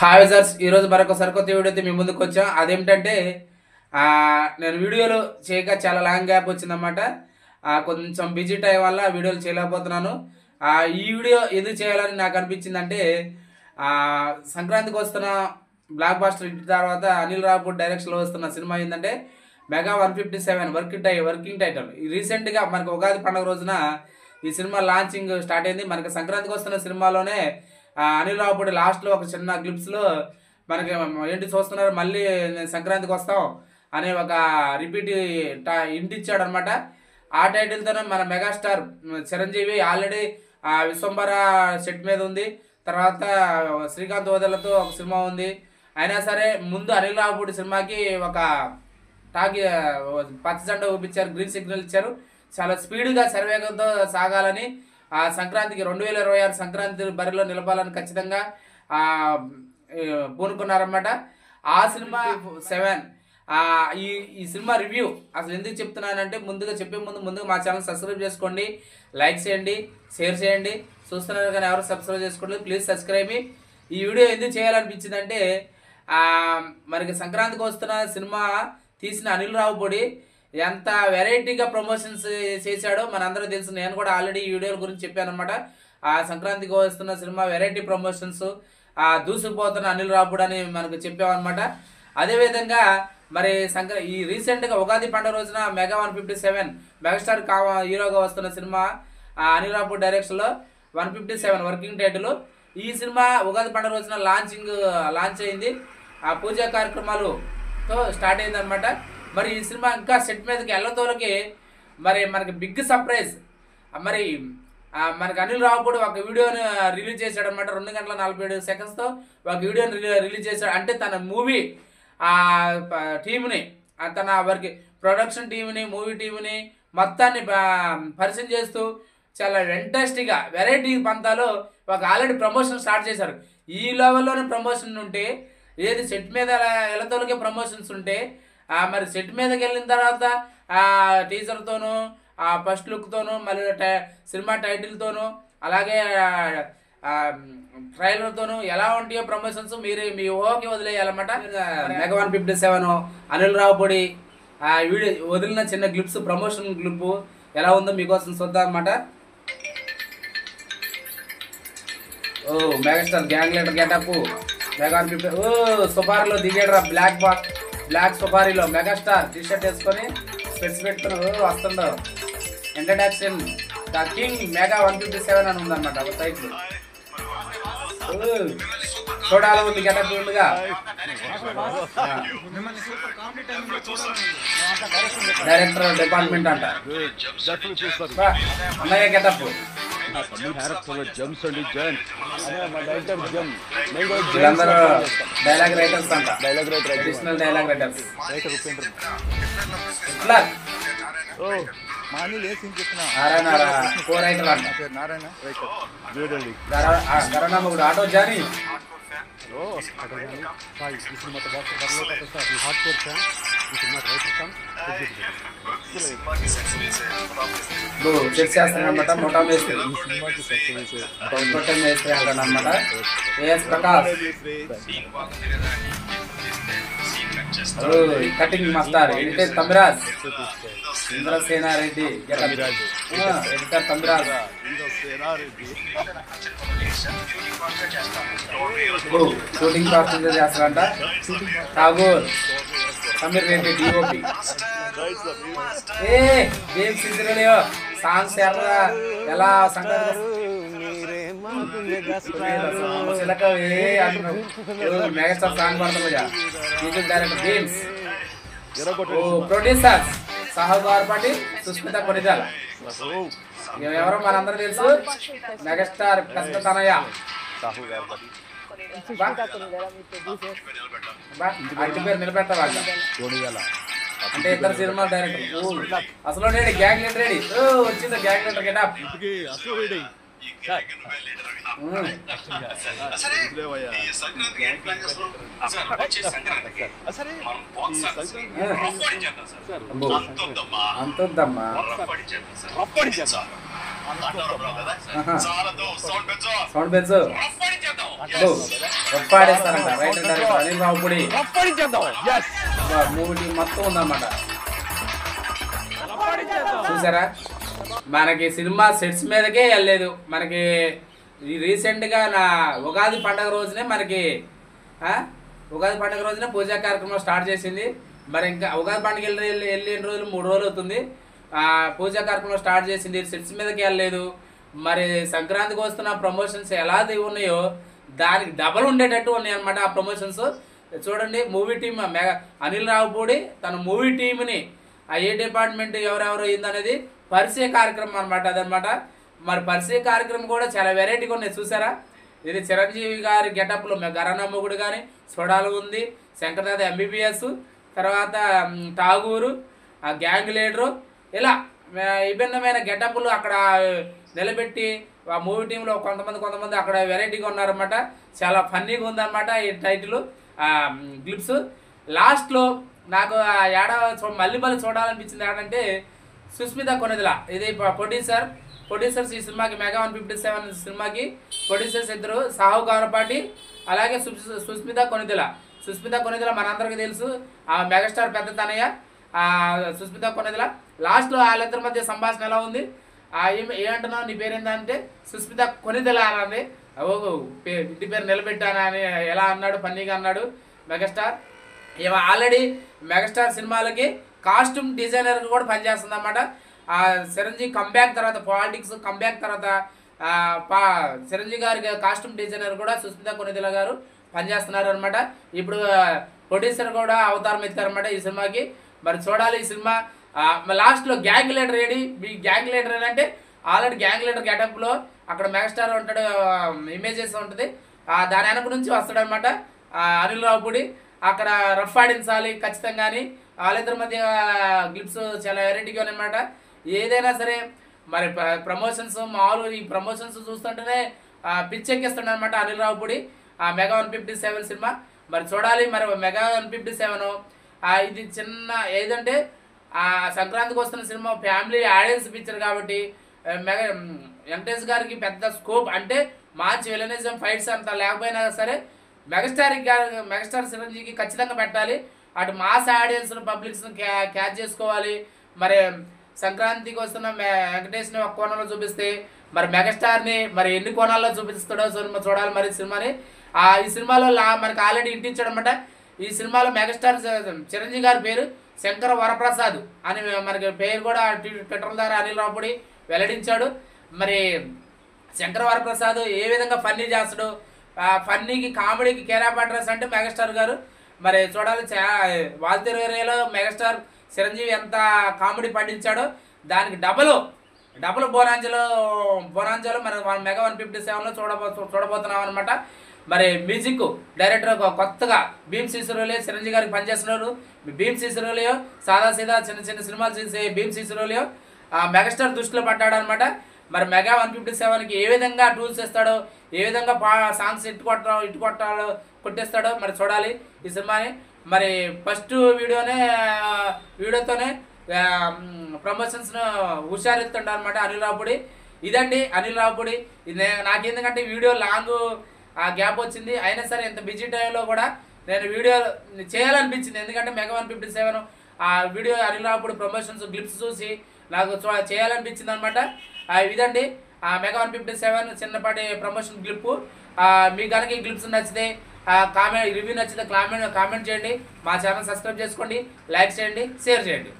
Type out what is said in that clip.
Hi wizards, ఈరోజు మరొక సరికొత్త వీడియో అయితే మీ ముందుకు వచ్చాం. అదేమిటంటే నేను వీడియోలు చేయక చాలా లాంగ్ గ్యాప్ వచ్చిందన్నమాట. కొంచెం బిజీ టైం వల్ల వీడియోలు చేయలేకపోతున్నాను. ఈ వీడియో ఎందుకు చేయాలని నాకు అనిపించిందంటే సంక్రాంతికి వస్తున్న బ్లాక్ బాస్టర్ హిట్ తర్వాత అనిల్ రావుపూడి డైరెక్షన్లో వస్తున్న సినిమా ఏంటంటే మెగా 157 వర్కింగ్ టైటిల్. రీసెంట్గా మనకు ఉగాది పండుగ రోజున ఈ సినిమా లాంచింగ్ స్టార్ట్ అయింది. మనకి సంక్రాంతికి వస్తున్న సినిమాలోనే అనిల్ రావుపూడి లాస్ట్లో ఒక చిన్న క్లిప్స్లో మనకి ఏంటి చూస్తున్నారు, మళ్ళీ నేను సంక్రాంతికి వస్తాం అనే ఒక రిపీట్ ఇంటి ఇచ్చాడు అనమాట. ఆ టైటిల్తోనే మన megastar Chiranjeevi already Vishwambhara set మీద ఉంది. తర్వాత శ్రీకాంత్ ఓదెలతో ఒక సినిమా ఉంది. అయినా సరే ముందు అనిల్ రావుపూడి సినిమాకి ఒక పచ్చ జెండా ఊపించారు, గ్రీన్ సిగ్నల్ ఇచ్చారు. చాలా స్పీడ్గా శరవేగంతో సాగాలని సంక్రాంతికి 2026 సంక్రాంతి బరిలో నిలపాలని ఖచ్చితంగా పూనుకున్నారన్నమాట. ఆ సినిమా 7 ఈ సినిమా రివ్యూ అసలు ఎందుకు చెప్తున్నానంటే ముందుగా చెప్పే ముందుగా మా ఛానల్ సబ్స్క్రైబ్ చేసుకోండి, లైక్ చేయండి, షేర్ చేయండి. చూస్తున్నారు కానీ ఎవరు సబ్స్క్రైబ్ చేసుకోండి, ప్లీజ్ సబ్స్క్రైబ్ మీ. ఈ వీడియో ఎందుకు చేయాలనిపించిందంటే మనకి సంక్రాంతికి వస్తున్న సినిమా తీసిన అనిల్ రావుపూడి ఎంత వెరైటీగా ప్రమోషన్స్ చేశాడో మనందరూ తెలుసు. నేను కూడా ఆల్రెడీ ఈ వీడియోల గురించి చెప్పాను అనమాట. సంక్రాంతికి వస్తున్న సినిమా వెరైటీ ప్రమోషన్స్, దూసుకుపోతున్న అనిల్ రావుపూడి అని మనకు చెప్పామన్నమాట. అదేవిధంగా మరి ఈ రీసెంట్గా ఉగాది పండుగ రోజున మెగా 157 మెగాస్టార్ హీరోగా వస్తున్న సినిమా అనిల్ రావుపూడి డైరెక్షన్లో 157 వర్కింగ్ టైటిల్. ఈ సినిమా ఉగాది పండుగ రోజున లాంచ్ అయింది. పూజా కార్యక్రమాలతో స్టార్ట్ అయింది అనమాట. మరి ఈ సినిమా ఇంకా సెట్ మీదకి వెళ్ళతోలకి మరి మనకి బిగ్ సర్ప్రైజ్. మరి మనకి అనిల్ రావుపూడి ఒక వీడియోని రిలీజ్ చేశాడు అనమాట. 2:47 ఒక వీడియోని రిలీజ్ చేశాడు. అంటే తన మూవీ టీంని, తన వారికి ప్రొడక్షన్ టీంని, మూవీ టీంని మొత్తాన్ని పరిచయం చేస్తూ చాలా ఫెంటాస్టిక్గా వెరైటీ పంతాలో ఒక ఆల్రెడీ ప్రమోషన్ స్టార్ట్ చేశారు. ఈ లెవెల్లోనే ప్రమోషన్ ఉంటే ఏది సెట్ మీద ఎలతోలకే ప్రమోషన్స్ ఉంటే మరి సెట్ మీదకి వెళ్ళిన తర్వాత టీజర్తోనూ ఫస్ట్ లుక్తోనూ మళ్ళీ సినిమా టైటిల్తోనూ అలాగే ట్రైలర్తోనూ ఎలా ఉంటాయో ప్రమోషన్స్ మీరు మీ ఊహకి వదిలేయాలన్నమాట. మెగా 157 అనిల్ రావుపూడి వీడియో వదిలిన చిన్న క్లిప్స్, ప్రమోషన్ క్లిప్ ఎలా ఉందో మీకోసం చూద్దాం అన్నమాట. Megastar gang leader getup mega 157 సుఫారీలో దిగాడు. బ్లాక్ సుఫారీలో మెగాస్టార్ టీషర్ట్ వేసుకొని స్పెట్స్ పెట్టుకుని వస్తుండవు. ఇంట్రడక్షన్ ద కింగ్ మెగా 157 అని ఉందన్నమాట ఒక టైటిల్. చూడాలి ఉంది గెటప్ ఉందిగా. డైరెక్టర్ డిపార్ట్మెంట్ అంట అన్నయ్య గెటప్. వీళ్ళందరూ డైలాగ్ రైటర్స్ అంట, additional dialogue writers. Auto Johnny check చేస్తానమాట. మొట్టా మేస్త్రి అంటానమాట. AS Prakash cutting master. Editor Tamiraj, Indrasenareddy editor Tamiraj. Shooting concentrate చేస్తారంట. ఠాగూర్ సమీర్ రెడ్డి డిఓపి. ఏం సిద్ధులేవో సాంగ్స్ ఎలా సంక్రాంతి మెగాస్టార్ సాంగ్ పడుతుంది. మ్యూజిక్ డైరెక్టర్ గేమ్స్. ప్రొడ్యూసర్స్ సహగార్పాటి, సుస్మిత కొనిదాల. ఎవరో మనందరూ తెలుసు, మెగాస్టార్ పెద్ద తనయ్య. ఇంటి పేరు నిలబెట్టవాళ్ళ అంటే ఇద్దరు సినిమా డైరెక్టర్. అసలు నేను గ్యాంగ్ లీడర్ రెడీ వచ్చింది. Gang leader getup. అంతొద్దమ్మా. సౌండ్ పెంచు. ఒప్పాడేస్తారంట writer director Anil Ravipudi movie team మొత్తం ఉందన్నమాట. చూసారా మనకి సినిమా సెట్స్ మీదకే వెళ్ళలేదు. మనకి రీసెంట్గా నా ఉగాది పండుగ రోజునే మనకి ఉగాది పండుగ రోజునే పూజా కార్యక్రమం స్టార్ట్ చేసింది. మరి ఇంకా ఉగాది పండుగ వెళ్ళిన రోజులు 3 రోజులు అవుతుంది. పూజా కార్యక్రమం స్టార్ట్ చేసింది, సెట్స్ మీదకి వెళ్ళలేదు. మరి సంక్రాంతికి వస్తున్న ప్రమోషన్స్ ఎలా ఉన్నాయో దానికి డబల్ ఉండేటట్టు ఉన్నాయి అనమాట ఆ ప్రమోషన్స్. చూడండి మూవీ టీమ్ అనిల్ రావుపూడి తన మూవీ టీంని ఏ డిపార్ట్మెంట్ ఎవరెవరు అయిందనేది పరిచయ కార్యక్రమం అనమాట అదనమాట. మరి పరిచయ కార్యక్రమం కూడా చాలా వెరైటీగా ఉన్నాయి చూసారా. ఇది చిరంజీవి గారి గెటప్లో గరానా మొగుడు కానీ సోడాలు ఉంది, శంకర్దాద MBBS, తర్వాత ఠాగూరు, గ్యాంగ్ లీడరు, ఇలా విభిన్నమైన గెటప్లు అక్కడ నిలబెట్టి ఆ మూవీ టీంలో కొంతమంది అక్కడ వెరైటీగా ఉన్నారన్నమాట. చాలా ఫన్నీగా ఉందన్నమాట ఈ టైటిల్ గ్లిప్స్. లాస్ట్లో నాకు మళ్ళీ చూడాలనిపించింది ఏంటంటే సుస్మిత కొనిదెల. ఇది ప్రొడ్యూసర్స్ ఈ సినిమాకి మెగా 157 సినిమాకి ప్రొడ్యూసర్స్ ఇద్దరు, సాహు గారపాటి అలాగే సుస్మిత కొనిదెల మనందరికీ తెలుసు. ఆ మెగాస్టార్ పెద్ద తనయ్య సుస్మిత కొనిదెల. లాస్ట్లో వాళ్ళిద్దరి మధ్య సంభాషణ ఎలా ఉంది, ఏమంటున్నావు నీ పేరేందంటే సుస్మిత కొనిదెల అన్నది. ఇంటి పేరు నిలబెట్టానా అని ఎలా అన్నాడు, ఫన్నీగా అన్నాడు మెగాస్టార్. ఆల్రెడీ మెగాస్టార్ సినిమాలకి కాస్ట్యూమ్ డిజైనర్ కూడా పనిచేస్తుంది అన్నమాట. చిరంజీవి కంబ్యాక్ తర్వాత పాలిటిక్స్ కంబ్యాక్ తర్వాత చిరంజీవి గారికి కాస్ట్యూమ్ డిజైనర్ కూడా సుస్మిత కొనిదెల గారు పనిచేస్తున్నారు అనమాట. ఇప్పుడు ప్రొడ్యూసర్ కూడా అవతారం ఎత్తారనమాట ఈ సినిమాకి. మరి చూడాలి ఈ సినిమా. లాస్ట్లో గ్యాంగ్ లీడర్ ఏడి, మీ గ్యాంగ్ లీడర్ ఏంటంటే ఆల్రెడీ గ్యాంగ్ లీడర్ గెటప్లో అక్కడ మెగాస్టార్ ఉంటాడు, ఇమేజెస్ ఉంటుంది, దాని వెనక నుంచి వస్తాడనమాట అనిల్ రావుపూడి. అక్కడ రఫ్ ఆడించాలి ఖచ్చితంగాని. వాళ్ళిద్దరి మధ్య గ్లిప్స్ చాలా వెరైటీగా ఉన్నాయన్నమాట. ఏదైనా సరే మరి ప్రమోషన్స్ మామూలు ఈ ప్రమోషన్స్ చూస్తుంటేనే పిచ్చెక్కిస్తాడు అనమాట అనిల్ రావుపూడి. మెగా 157 సినిమా మరి చూడాలి. మరి మెగా 157 ఇది చిన్న ఏదంటే సంక్రాంతికి వస్తున్న సినిమా ఫ్యామిలీ ఆడియన్స్ పిక్చర్ కాబట్టి వెంకటేష్ గారికి పెద్ద స్కోప్ అంటే మార్చి విలనిజం ఫైట్స్ అంతా లేకపోయినా సరే మెగాస్టార్ చిరంజీవికి ఖచ్చితంగా పెట్టాలి. అటు మాస్ ఆడియన్స్ పబ్లిక్స్ని క్యాచ్ చేసుకోవాలి. మరి సంక్రాంతికి వస్తున్న వెంకటేష్ని ఒక కోణంలో చూపిస్తే మరి మెగాస్టార్ని మరి ఎన్ని కోణాల్లో చూపిస్తాడో చూడాలి మరి సినిమాని. ఈ సినిమాలో మనకి ఆల్రెడీ ఇంటించాడు అనమాట. ఈ సినిమాలో మెగాస్టార్ చిరంజీవి గారి పేరు శంకర వరప్రసాద్ అని మనకి పేరు కూడా ట్విట్టర్ ద్వారా అనిల్ రావుపూడి వెల్లడించాడు. మరి శంకర వరప్రసాద్ ఏ విధంగా ఫన్నీ చేస్తాడు, ఫన్నీకి కామెడీకి కేరాపాట్రస్ అంటే మెగాస్టార్ గారు. మరి చూడాలి. వాల్తెరేలో మెగాస్టార్ చిరంజీవి ఎంత కామెడీ పండించాడో దానికి డబుల్ బోనాంజలో మరి మెగా 157లో చూడబోతున్నాం అనమాట. మరి మ్యూజిక్ డైరెక్టర్ కొత్తగా భీమ్ సిసిరోలియో చిరంజీవి గారికి పనిచేస్తున్నారు. భీమ్ సిసిరోలియో సాదాసీదా చిన్న సినిమాలు చేసే భీమ్ సిసిరోలియో మెగాస్టార్ దృష్టిలో పడ్డాడు అనమాట. మరి మెగా 157కి ఏ విధంగా టూల్స్ ఇస్తాడో, ఏ విధంగా సాంగ్స్ కొట్టేస్తాడో మరి చూడాలి ఈ సినిమాని. మరి ఫస్ట్ వీడియోతోనే ప్రమోషన్స్ను హుషారెత్తుండ అనమాట అనిల్ రావుపూడి. ఇదండి అనిల్ రావుపూడి. నాకెందుకంటే వీడియో లాంగ్ గ్యాప్ వచ్చింది, అయినా సరే ఇంత బిజీ టైంలో కూడా నేను వీడియో చేయాలనిపించింది. ఎందుకంటే మెగా 157 ఆ video Anil Ravipudi promotions glimpse చూసి నాకు చేయాలనిపించింది అనమాట. ఇదండి మెగా 157 చిన్నపాటి ప్రమోషన్ గ్లిప్. మీకు కనుక ఈ గ్లిప్స్ నచ్చితే రివ్యూ నచ్చితే కామెంట్ చేయండి. మా ఛానల్ సబ్స్క్రైబ్ చేసుకోండి, లైక్ చేయండి, షేర్ చేయండి.